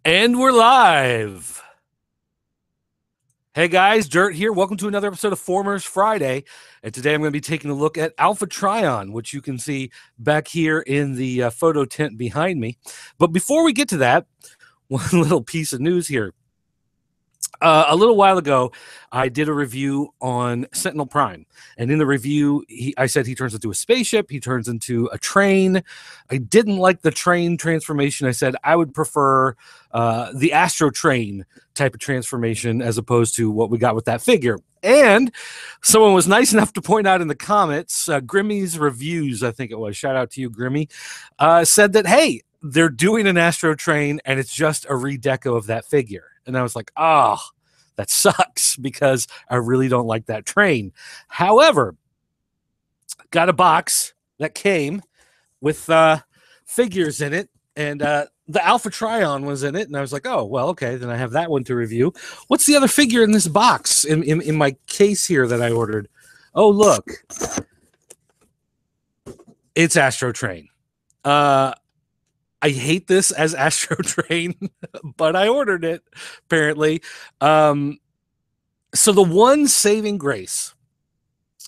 And we're live. Hey guys, Dirt here. Welcome to another episode of Formers Friday. And today I'm going to be taking a look at Alpha Trion, which you can see back here in the photo tent behind me. But before we get to that, one little piece of news here. A little while ago, I did a review on Sentinel Prime. And in the review, I said he turns into a spaceship. He turns into a train. I didn't like the train transformation. I said I would prefer the Astro Train type of transformation as opposed to what we got with that figure. And someone was nice enough to point out in the comments, Grimmy's Reviews, I think it was, shout out to you, Grimmy, said that, hey, they're doing an Astro Train and it's just a redeco of that figure. And I was like, oh, that sucks because I really don't like that train. However, got a box that came with figures in it, and the Alpha Trion was in it. And I was like, oh, well, okay, then I have that one to review. What's the other figure in this box in my case here that I ordered? Oh, look. It's Astro Train. I hate this as Astro Train, but I ordered it, apparently. So the one saving grace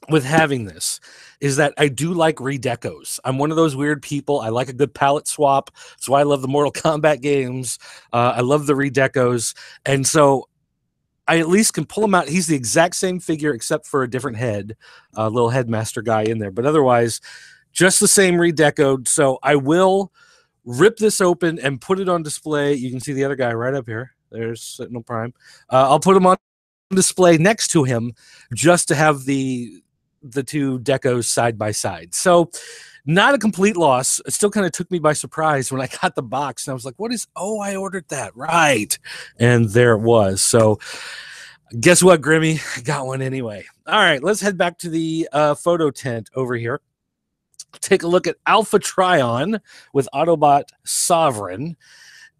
with having this is that I do like redecos. I'm one of those weird people. I like a good palette swap. That's why I love the Mortal Kombat games. I love the redecos. And so I at least can pull him out. He's the exact same figure except for a different head, a little headmaster guy in there. But otherwise, just the same redecoed. So I will rip this open and put it on display. You can see the other guy right up here. There's Sentinel Prime. I'll put him on display next to him just to have the two decos side by side. So not a complete loss. It still kind of took me by surprise when I got the box and I was like, what is, oh, I ordered that, right? And there it was. So guess what, Grimmy? I got one anyway. All right, let's head back to the photo tent over here. Take a look at Alpha Trion with Autobot Sovereign.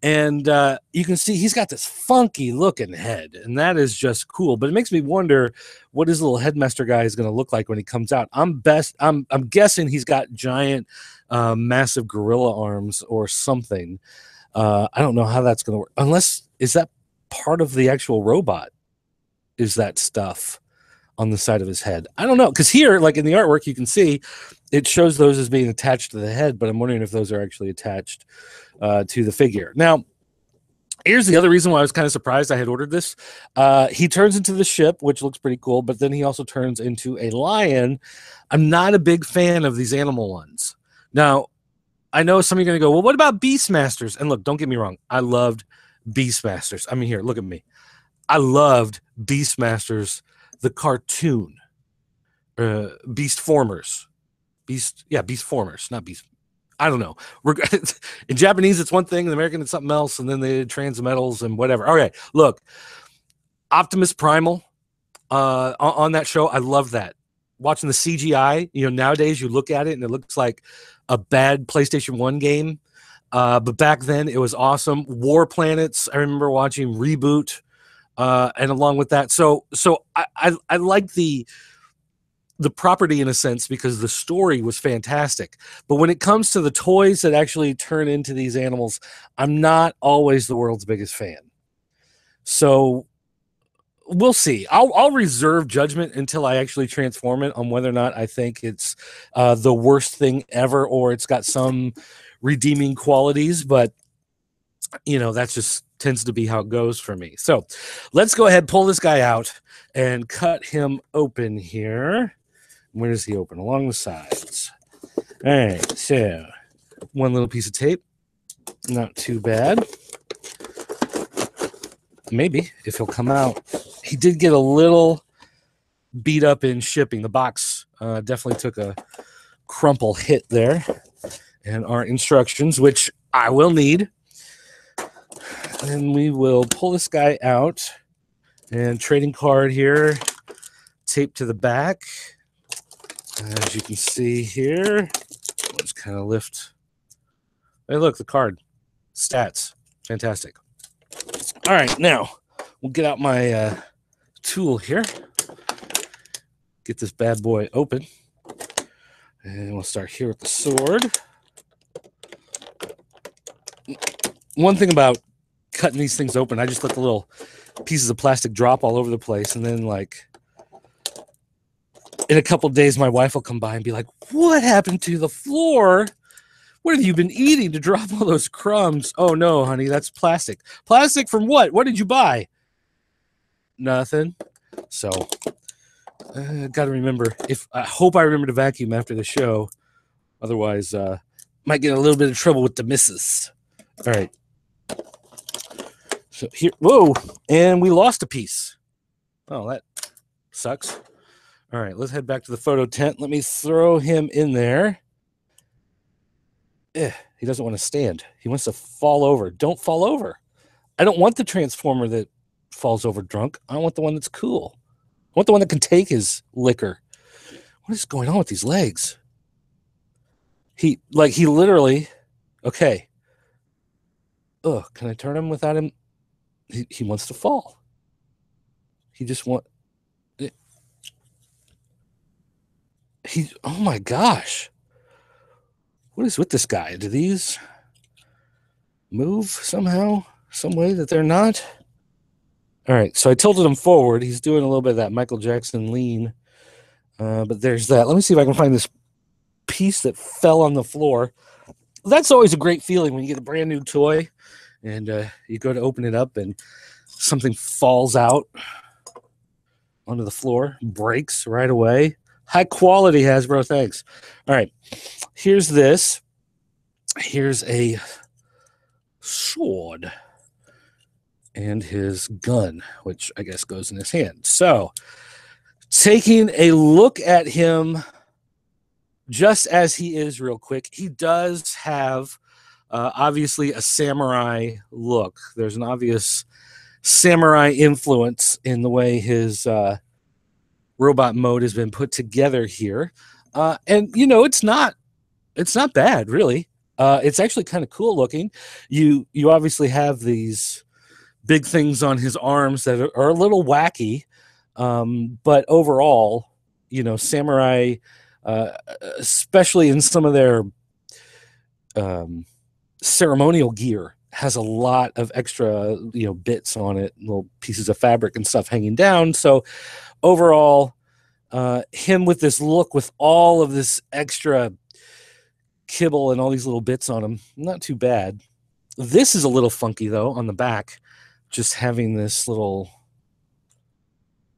And you can see he's got this funky looking head, and that is just cool. But it makes me wonder what his little headmaster guy is going to look like when he comes out. I'm guessing he's got giant, massive gorilla arms or something. I don't know how that's going to work. Unless, is that part of the actual robot? Is that stuff on the side of his head? I don't know, because here, like in the artwork, you can see it shows those as being attached to the head, but I'm wondering if those are actually attached to the figure. Now, here's the other reason why I was kind of surprised I had ordered this. He turns into the ship, which looks pretty cool, but then he also turns into a lion. I'm not a big fan of these animal ones. Now, I know some of you are going to go, well, what about Beastmasters? And look, don't get me wrong. I loved Beastmasters. I mean, here, look at me. I loved Beastmasters, the cartoon. Beastformers. Beastformers, not Beast. I don't know. In Japanese, it's one thing. In American, it's something else. And then they did Transmetals and whatever. Okay, look. Optimus Primal on that show, I love that. Watching the CGI, nowadays you look at it and it looks like a bad PlayStation 1 game. But back then, it was awesome. War Planets, I remember watching Reboot. And along with that, so I like the property in a sense because the story was fantastic. But when it comes to the toys that actually turn into these animals, I'm not always the world's biggest fan. So we'll see. I'll reserve judgment until I actually transform it on whether or not I think it's the worst thing ever or it's got some redeeming qualities. But that's just tends to be how it goes for me. So let's go ahead, pull this guy out and cut him open here. Where does he open? Along the sides. All right, so one little piece of tape. Not too bad. Maybe, if he'll come out. He did get a little beat up in shipping. The box definitely took a crumple hit there. And our instructions, which I will need. And we will pull this guy out. And trading card here, taped to the back. As you can see here, let's kind of lift. Hey, look, the card. Stats. Fantastic. All right, now we'll get out my tool here. Get this bad boy open. And we'll start here with the sword. One thing about cutting these things open, I just let the little pieces of plastic drop all over the place. And then, like, in a couple of days, my wife will come by and be like, what happened to the floor? What have you been eating to drop all those crumbs? Oh, no, honey, that's plastic. Plastic from what? What did you buy? Nothing. So, got to remember. I hope I remember to vacuum after the show. Otherwise, might get a little bit of trouble with the missus. All right. So here, whoa, and we lost a piece. Oh, that sucks. All right, let's head back to the photo tent. Let me throw him in there. He doesn't want to stand. He wants to fall over. Don't fall over. I don't want the transformer that falls over drunk. I want the one that's cool. I want the one that can take his liquor. What is going on with these legs? He literally, okay. Ugh, can I turn him without him? He wants to fall. He just oh my gosh. What is with this guy? Do these move somehow, some way that they're not? All right, so I tilted him forward. He's doing a little bit of that Michael Jackson lean. But there's that. Let me see if I can find this piece that fell on the floor. That's always a great feeling when you get a brand new toy and you go to open it up and something falls out onto the floor, breaks right away. High quality, Hasbro, thanks. All right, here's this. Here's a sword and his gun, which I guess goes in his hand. So, taking a look at him just as he is real quick, he does have obviously a samurai look. There's an obvious samurai influence in the way his robot mode has been put together here. And, you know, it's not bad, really. It's actually kind of cool looking. You obviously have these big things on his arms that are a little wacky. But overall, you know, samurai, especially in some of their ceremonial gear, has a lot of extra, you know, bits on it, little pieces of fabric and stuff hanging down. So overall, him with this look with all of this extra kibble and all these little bits on him, not too bad. This is a little funky though on the back, just having this little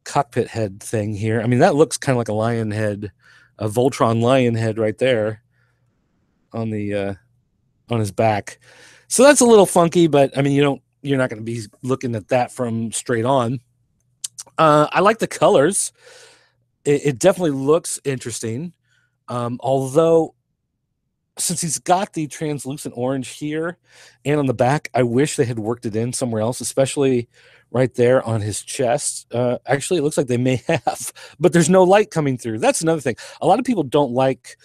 cockpit head thing here. I mean, that looks kind of like a lion head, a Voltron lion head right there on the on his back. So that's a little funky, but I mean, you're not going to be looking at that from straight on. I like the colors. It definitely looks interesting. Although since he's got the translucent orange here and on the back, I wish they had worked it in somewhere else, especially right there on his chest. Actually, it looks like they may have, but there's no light coming through. That's another thing. A lot of people don't like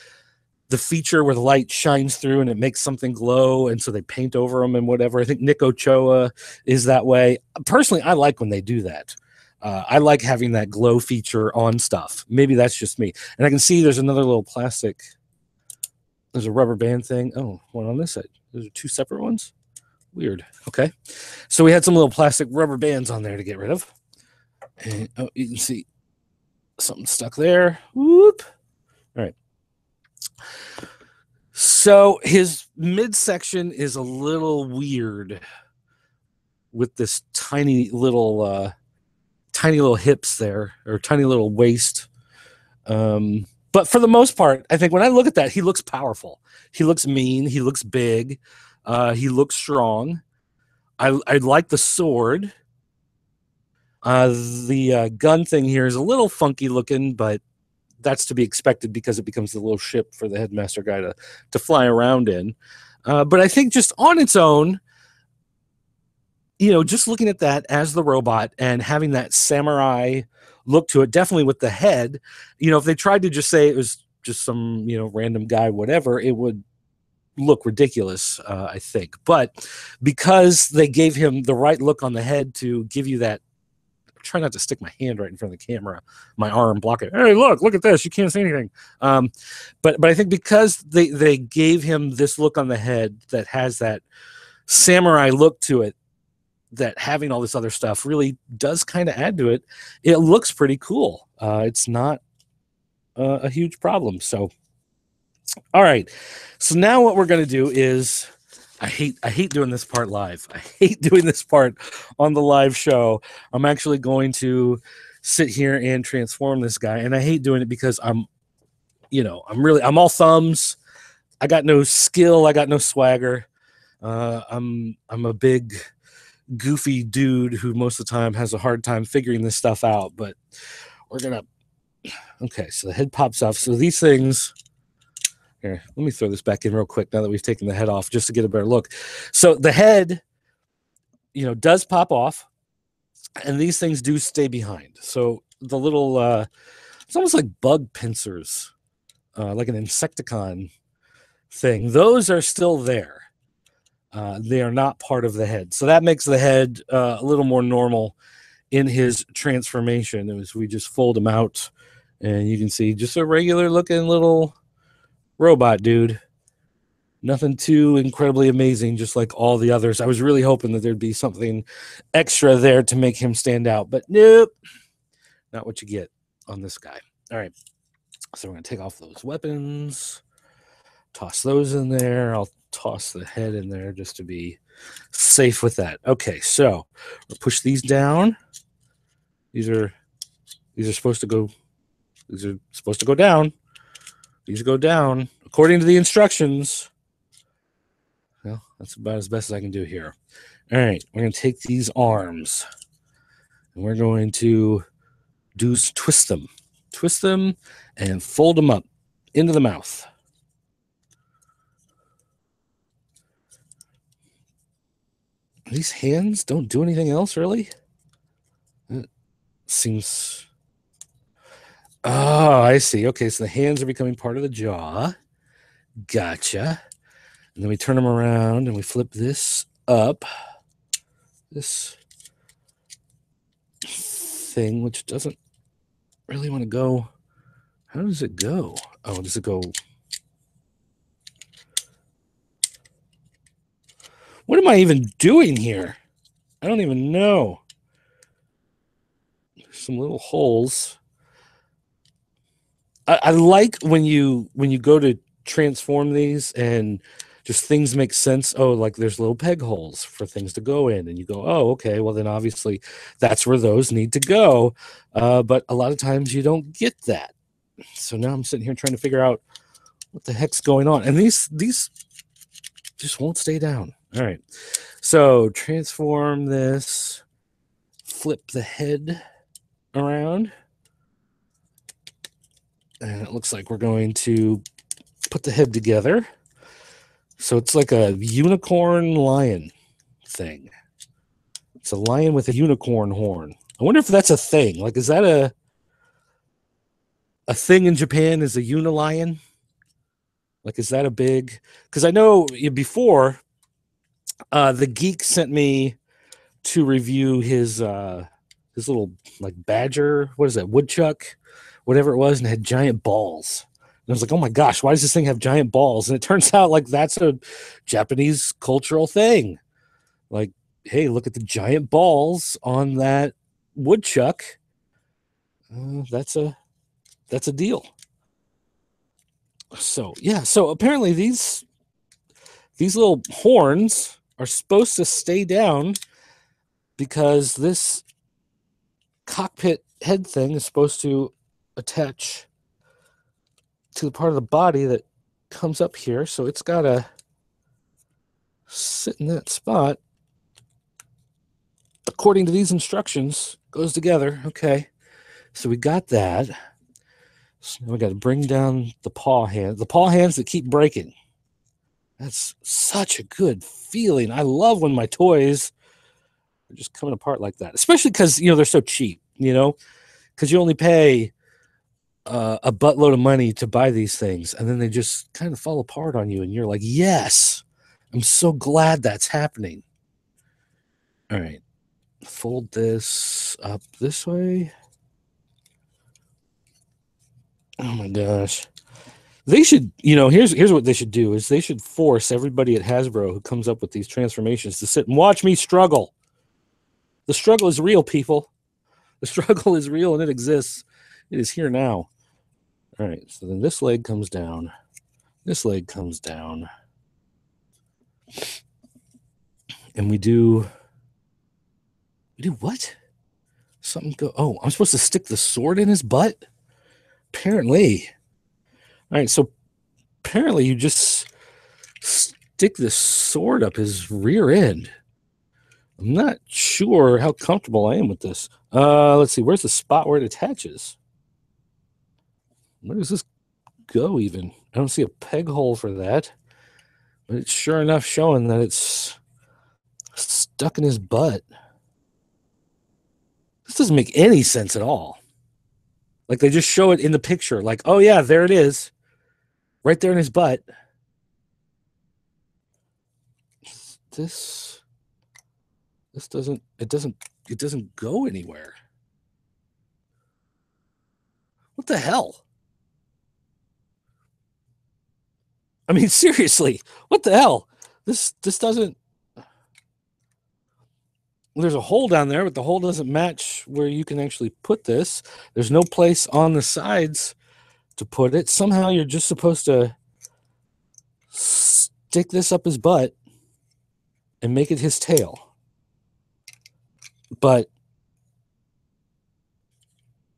the feature where the light shines through and it makes something glow, and so they paint over them and whatever. I think Nick Ochoa is that way. Personally, I like when they do that. I like having that glow feature on stuff. Maybe that's just me. And I can see there's another little plastic. There's a rubber band thing. Oh, one on this side. Those are two separate ones. Weird. Okay. So we had some little plastic rubber bands on there to get rid of. And, oh, you can see something stuck there. Whoop. All right. So his midsection is a little weird with this tiny little hips there, or tiny little waist. But for the most part, I think when I look at that, he looks powerful. He looks mean. He looks big. He looks strong. I like the sword. The gun thing here is a little funky looking, but that's to be expected because it becomes the little ship for the headmaster guy to fly around in. But I think just on its own, you know, just looking at that as the robot and having that samurai look to it, definitely with the head, you know, if they tried to just say it was just some, you know, random guy, whatever, it would look ridiculous, I think. But because they gave him the right look on the head to give you that, try not to stick my hand right in front of the camera, my arm, block it. Hey, look at this. You can't see anything. But I think because they gave him this look on the head that has that samurai look to it, that having all this other stuff really does kind of add to it. It looks pretty cool. It's not a huge problem. So, all right. So now what we're going to do is, I hate doing this part live. I hate doing this part on the live show. I'm actually going to sit here and transform this guy, and I hate doing it because I'm all thumbs. I got no skill. I got no swagger. I'm a big goofy dude who most of the time has a hard time figuring this stuff out, but we're gonna. Okay, so the head pops off. So these things. Here, let me throw this back in real quick now that we've taken the head off, just to get a better look. So the head, does pop off, and these things do stay behind. So the little, it's almost like bug pincers, like an Insecticon thing. Those are still there. They are not part of the head. So that makes the head a little more normal in his transformation. As we just fold him out, and you can see just a regular looking little robot dude. Nothing too incredibly amazing, just like all the others. I was really hoping that there'd be something extra there to make him stand out, but nope, not what you get on this guy. All right, so we're going to take off those weapons, toss those in there. I'll toss the head in there just to be safe with that. Okay, so we'll push these down. These are supposed to go. These are supposed to go down. These go down according to the instructions. Well, that's about as best as I can do here. All right, we're going to take these arms, and we're going to twist them, and fold them up into the mouth. These hands don't do anything else, really? It seems... Oh, I see. Okay, so the hands are becoming part of the jaw. Gotcha. And then we turn them around and we flip this up. This thing, which doesn't really want to go. How does it go? Oh, does it go? What am I even doing here? I don't even know. There's some little holes. I like when you go to transform these and just things make sense. Oh, like there's little peg holes for things to go in, and you go, oh, okay, well then obviously that's where those need to go. But a lot of times you don't get that. So now I'm sitting here trying to figure out what the heck's going on, and these just won't stay down. All right, so transform this, flip the head around. And it looks like we're going to put the head together. So it's like a unicorn lion thing. It's a lion with a unicorn horn. I wonder if that's a thing. Like, is that a thing in Japan? Is a unilion? Like, is that a big... Because I know before, the geek sent me to review his little, like, badger. What is that? Woodchuck? Whatever it was, and it had giant balls. And I was like, oh my gosh, why does this thing have giant balls? And it turns out like that's a Japanese cultural thing. Like, hey, look at the giant balls on that woodchuck. That's a deal. So yeah, so apparently these little horns are supposed to stay down because this cockpit head thing is supposed to attach to the part of the body that comes up here, so it's got to sit in that spot according to these instructions. Goes together. Okay, so we got that. So now we got to bring down the paw hands that keep breaking. That's such a good feeling. I love when my toys are just coming apart like that, especially because they're so cheap, because you only pay a buttload of money to buy these things, and then they just kind of fall apart on you, and you're like, yes, I'm so glad that's happening. All right, fold this up this way. Oh my gosh, they should, here's what they should do is they should force everybody at Hasbro who comes up with these transformations to sit and watch me struggle. The struggle is real, people. The struggle is real and it exists. It is here now. All right, so then this leg comes down. This leg comes down. And we do what? Something go. Oh, I'm supposed to stick the sword in his butt? Apparently. All right, so apparently you just stick this sword up his rear end. I'm not sure how comfortable I am with this. Let's see. Where's the spot where it attaches? Where does this go even? I don't see a peg hole for that. But it's sure enough showing that it's stuck in his butt. This doesn't make any sense at all. Like they just show it in the picture. Like, oh yeah, there it is. Right there in his butt. This doesn't go anywhere. What the hell? I mean, seriously, what the hell? This doesn't. There's a hole down there, but the hole doesn't match where you can actually put this. There's no place on the sides to put it. Somehow you're just supposed to stick this up his butt and make it his tail. But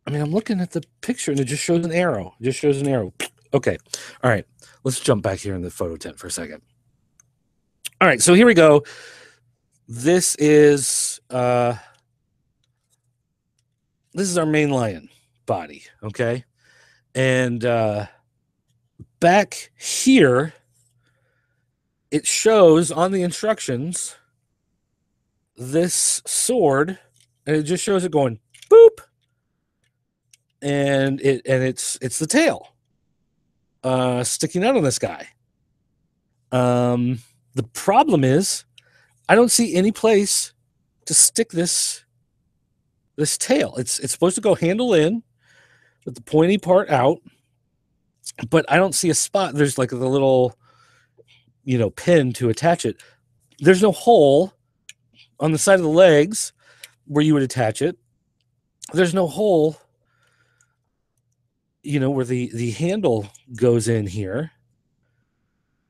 I mean, I'm looking at the picture and it just shows an arrow. It just shows an arrow. Okay. All right. Let's jump back here in the photo tent for a second. All right. So here we go. This is our main lion body. Okay. And back here, it shows on the instructions this sword, and it just shows it going boop, and it's the tail sticking out on this guy. The problem is I don't see any place to stick this tail. It's supposed to go handle in with the pointy part out, but I don't see a spot. There's like the little, pin to attach it. There's no hole on the side of the legs where you would attach it. There's no hole, where the handle goes in here.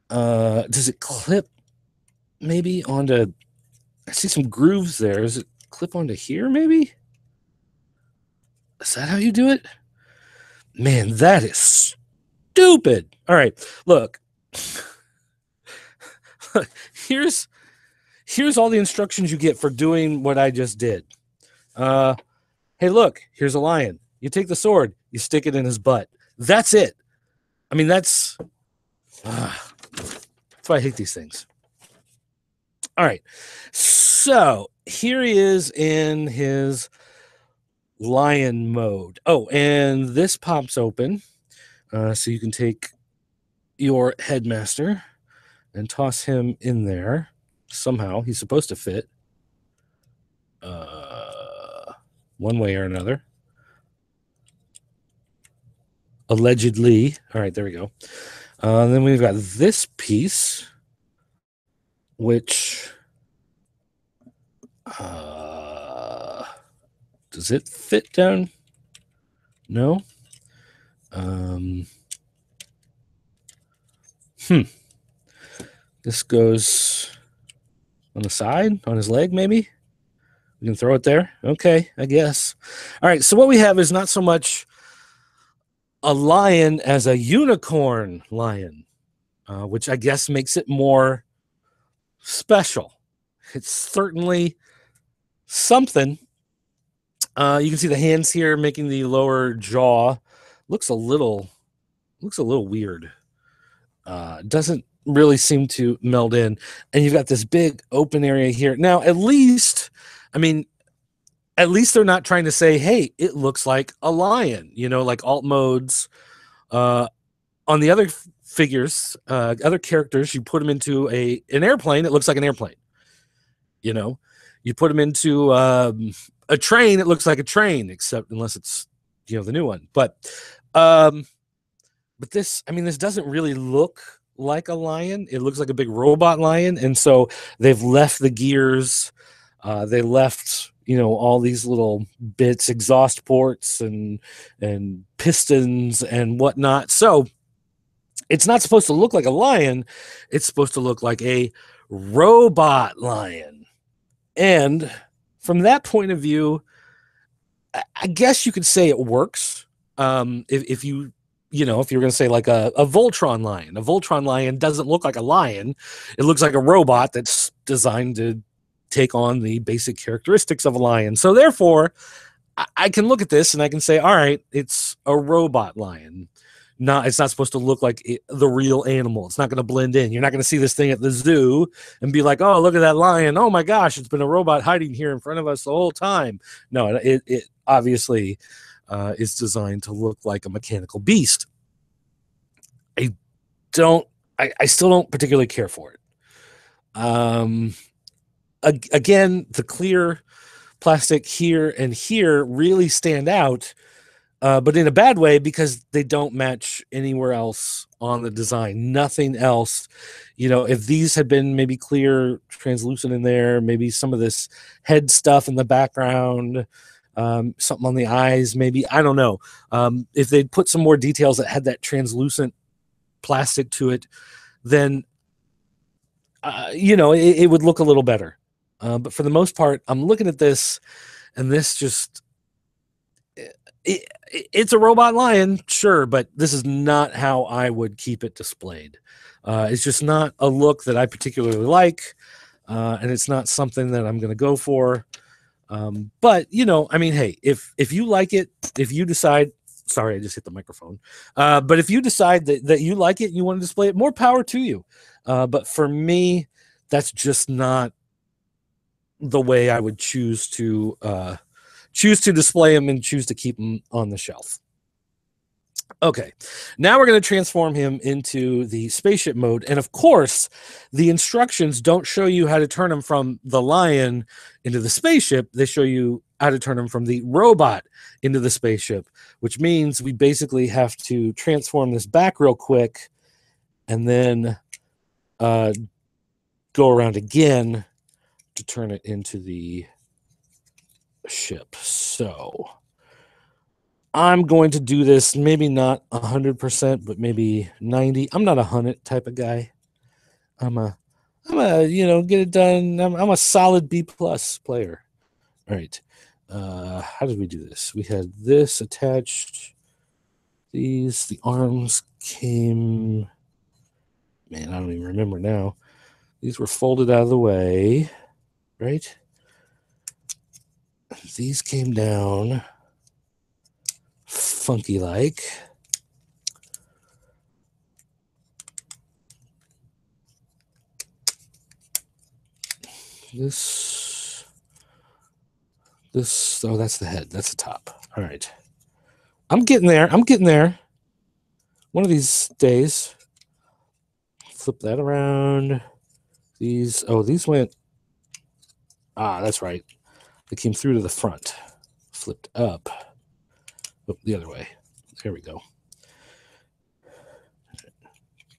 Does it clip maybe onto? I see some grooves there. Does it clip onto here maybe? Is that how you do it? Man, that is stupid. All right, look. Here's all the instructions you get for doing what I just did. Hey, look, here's a lion. You take the sword, you stick it in his butt. That's it. I mean, that's why I hate these things. All right. So here he is in his lion mode. Oh, and this pops open. So you can take your headmaster and toss him in there. Somehow he's supposed to fit one way or another. Allegedly. All right, there we go. Then we've got this piece, which does it fit down? No. This goes on the side, on his leg, maybe? We can throw it there? Okay, I guess. All right, so what we have is not so much a lion as a unicorn lion, which I guess makes it more special. It's certainly something. You can see the hands here making the lower jaw. Looks a little weird. Doesn't really seem to meld in. And you've got this big open area here. Now, at least they're not trying to say, hey, it looks like a lion, like alt modes. On the other figures, other characters, you put them into an airplane, it looks like an airplane. You put them into a train, it looks like a train, except unless it's, the new one. But this doesn't really look like a lion. It looks like a big robot lion. And so they've left the gears. They left, all these little bits, exhaust ports and pistons and whatnot. So it's not supposed to look like a lion. It's supposed to look like a robot lion. And from that point of view, I guess you could say it works. If you if you're going to say like a Voltron lion doesn't look like a lion. It looks like a robot that's designed to take on the basic characteristics of a lion. So therefore, I can look at this and I can say, all right, it's a robot lion. It's not supposed to look like the real animal. It's not going to blend in. You're not going to see this thing at the zoo and be like, oh, look at that lion. Oh my gosh, it's been a robot hiding here in front of us the whole time. No, it obviously is designed to look like a mechanical beast. I still don't particularly care for it. Again, the clear plastic here and here really stand out, but in a bad way because they don't match anywhere else on the design. Nothing else. If these had been maybe clear, translucent in there, maybe some of this head stuff in the background, something on the eyes, maybe, I don't know. If they'd put some more details that had that translucent plastic to it, then, it would look a little better. But for the most part, I'm looking at this, and this just, it's a robot lion, sure, but this is not how I would keep it displayed. It's just not a look that I particularly like, and it's not something that I'm going to go for. But hey, if you like it, if you decide, sorry, I just hit the microphone. But if you decide that you like it and you want to display it, more power to you. But for me, that's just not the way I would choose to display them and choose to keep them on the shelf. Okay, now we're going to transform him into the spaceship mode. And of course, the instructions don't show you how to turn him from the lion into the spaceship. They show you how to turn him from the robot into the spaceship, which means we basically have to transform this back real quick and then go around again to turn it into the ship. So I'm going to do this, maybe not 100%, but maybe 90. I'm not a 100 type of guy. I'm a get it done. I'm a solid B+ player. All right. How did we do this? We had this attached. The arms came. Man, I don't even remember now. These were folded out of the way, right? These came down funky like. This, oh, that's the head. That's the top. All right. I'm getting there. One of these days. Flip that around. These went. That's right. They came through to the front. Flipped up. Oh, the other way. There we go.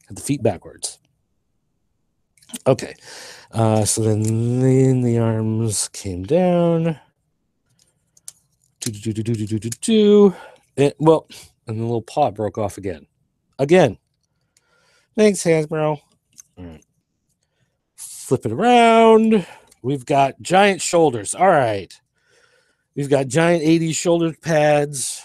Had the feet backwards. Okay. So then the arms came down. And the little paw broke off again. Thanks, Hasbro. All right. Flip it around. We've got giant shoulders. All right. We've got giant 80s shoulder pads.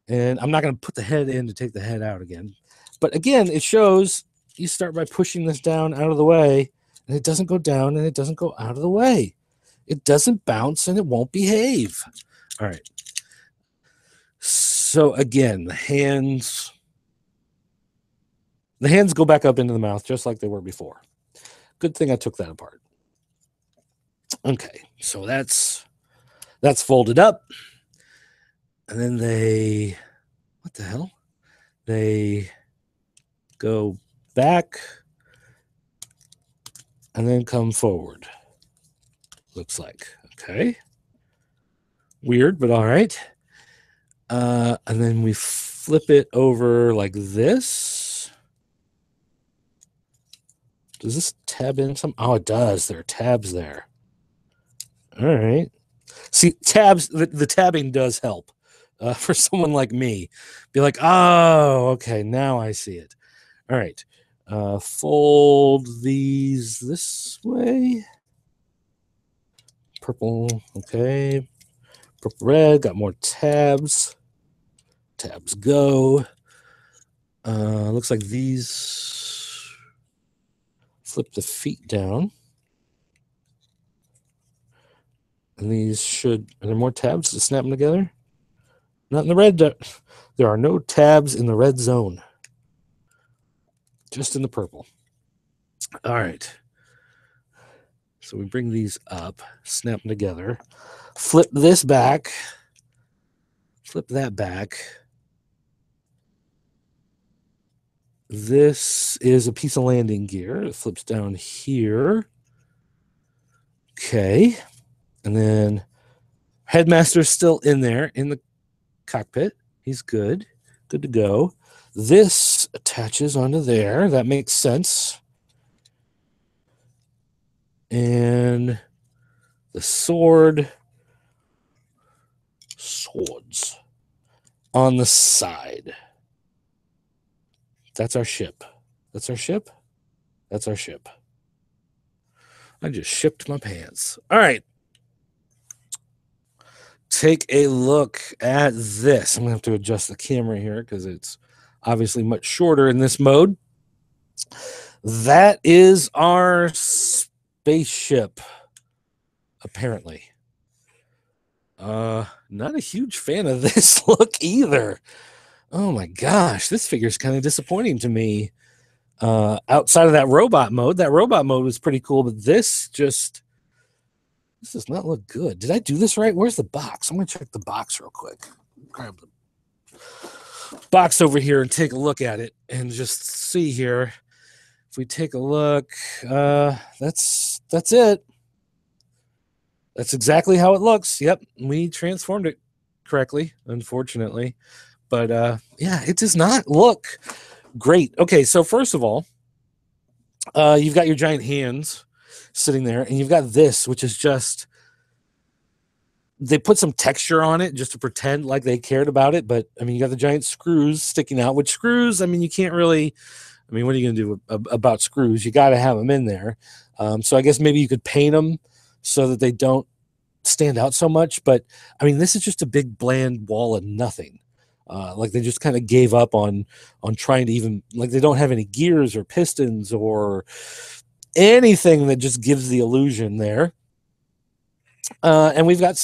And I'm not going to put the head in to take the head out again. But again, it shows you start by pushing this down out of the way. And it doesn't go down and it doesn't go out of the way. It doesn't bounce and it won't behave. All right. So again, the hands go back up into the mouth just like they were before. Good thing I took that apart. Okay, so that's folded up. And then what the hell? They go back and then come forward. Looks like. Okay. Weird, but all right. And then we flip it over like this. Does this tab in some? Oh, it does. There are tabs there. All right. See, tabs, the tabbing does help for someone like me. Be like, oh, okay, now I see it. All right. Fold these this way. Purple, okay. Purple, red, got more tabs. Tabs go. Looks like these flip the feet down. And these should, are there more tabs to snap them together? Not in the red. There are no tabs in the red zone. Just in the purple. All right. So we bring these up, snap them together, flip this back, flip that back. This is a piece of landing gear. It flips down here. Okay. And then Headmaster's still in there in the cockpit. He's good. Good to go. This attaches onto there. That makes sense. And the swords on the side. That's our ship. That's our ship. That's our ship. I just shipped my pants. All right. Take a look at this. I'm going to have to adjust the camera here because it's obviously much shorter in this mode. That is our spaceship, apparently. Not a huge fan of this look either. Oh my gosh, this figure's kind of disappointing to me. Outside of that robot mode was pretty cool, but this does not look good. Did I do this right? Where's the box? I'm going to check the box real quick. Grab the box over here and take a look at it and just see here. If we take a look, that's it. That's exactly how it looks. Yep, we transformed it correctly, unfortunately. But yeah, it does not look great. Okay, so first of all, you've got your giant hands sitting there, and you've got this, which is just, they put some texture on it just to pretend like they cared about it. But I mean, you got the giant screws sticking out, which screws, I mean, you can't really, I mean, what are you going to do about screws? You got to have them in there. So I guess maybe you could paint them so that they don't stand out so much. But I mean, this is just a big bland wall of nothing. Like they just kind of gave up on trying to even, like they don't have any gears or pistons or anything that just gives the illusion there. And we've got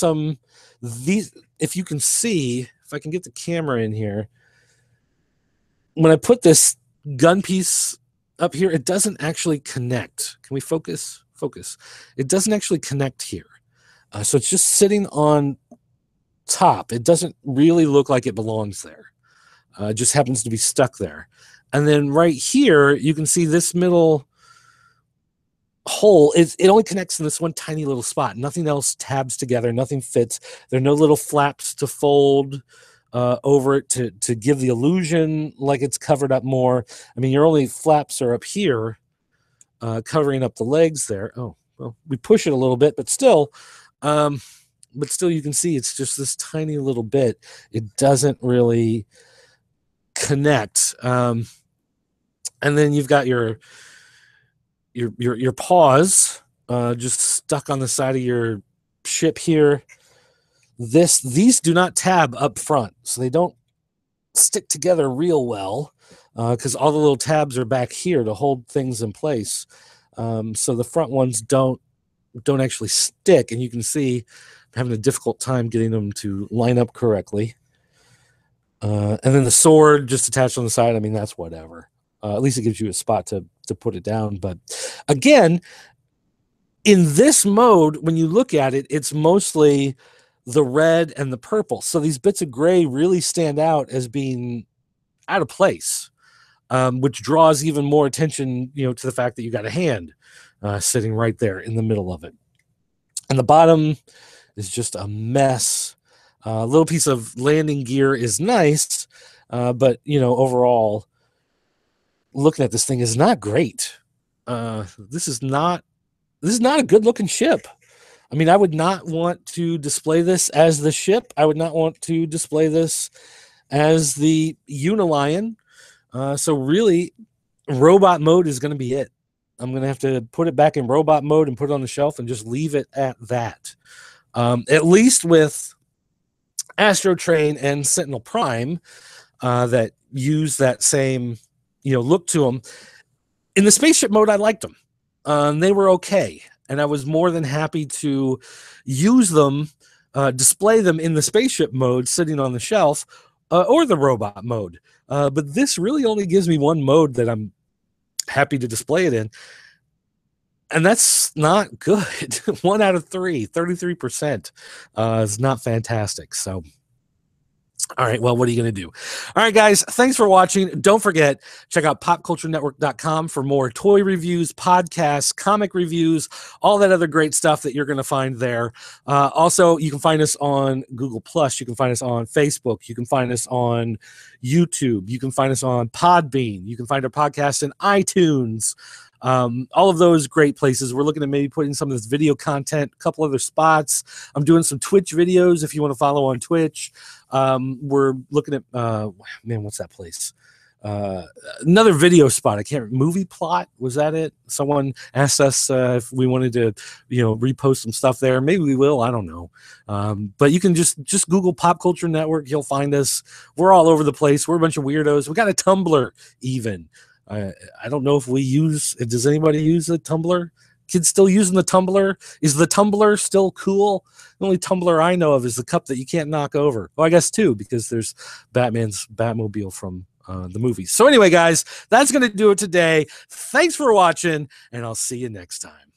these, if you can see, if I can get the camera in here, when I put this gun piece up here, it doesn't actually connect. Can we focus? Focus. It doesn't actually connect here. So it's just sitting on top. It doesn't really look like it belongs there. It just happens to be stuck there. And then right here, you can see this middle hole. It only connects in this one tiny little spot. Nothing else tabs together. Nothing fits. There are no little flaps to fold over it to give the illusion like it's covered up more. I mean, your only flaps are up here, covering up the legs there. Oh, well, we push it a little bit, but still you can see it's just this tiny little bit. It doesn't really connect. And then you've got your paws just stuck on the side of your ship here. These do not tab up front, so they don't stick together real well because all the little tabs are back here to hold things in place. So the front ones don't actually stick, and you can see I'm having a difficult time getting them to line up correctly. And then the sword just attached on the side, I mean, that's whatever. At least it gives you a spot to put it down. But again, in this mode, when you look at it, it's mostly the red and the purple. So these bits of gray really stand out as being out of place, which draws even more attention, to the fact that you got a hand sitting right there in the middle of it. And the bottom is just a mess. A little piece of landing gear is nice, but overall, looking at this thing is not great. This is not a good looking ship. I mean, I would not want to display this as the ship. I would not want to display this as the Unilion. So really, robot mode is going to be it. I'm going to have to put it back in robot mode and put it on the shelf and just leave it at that. At least with Astro Train and Sentinel Prime, that use that same, look to them. In the spaceship mode, I liked them. They were okay, and I was more than happy to use them, display them in the spaceship mode, sitting on the shelf, or the robot mode. But this really only gives me one mode that I'm happy to display it in, and that's not good. 1 out of 3, 33%, is not fantastic. So, all right, well, what are you going to do? All right, guys, thanks for watching. Don't forget, check out popculturenetwork.com for more toy reviews, podcasts, comic reviews, all that other great stuff that you're going to find there. Also, you can find us on Google+. You can find us on Facebook. You can find us on YouTube. You can find us on Podbean. You can find our podcast in iTunes. All of those great places. We're looking at maybe putting some of this video content, a couple other spots. I'm doing some Twitch videos if you want to follow on Twitch. We're looking at, man, what's that place? Another video spot. I can't remember. Movie Plot, was that it? Someone asked us if we wanted to, repost some stuff there. Maybe we will. I don't know. But you can just Google Pop Culture Network. You'll find us. We're all over the place. We're a bunch of weirdos. We got a Tumblr even. I don't know if we use. Does anybody use the Tumblr? Kids still using the Tumblr? Is the Tumblr still cool? The only Tumblr I know of is the cup that you can't knock over. Well, I guess two, because there's Batman's Batmobile from the movies. So anyway, guys, that's going to do it today. Thanks for watching, and I'll see you next time.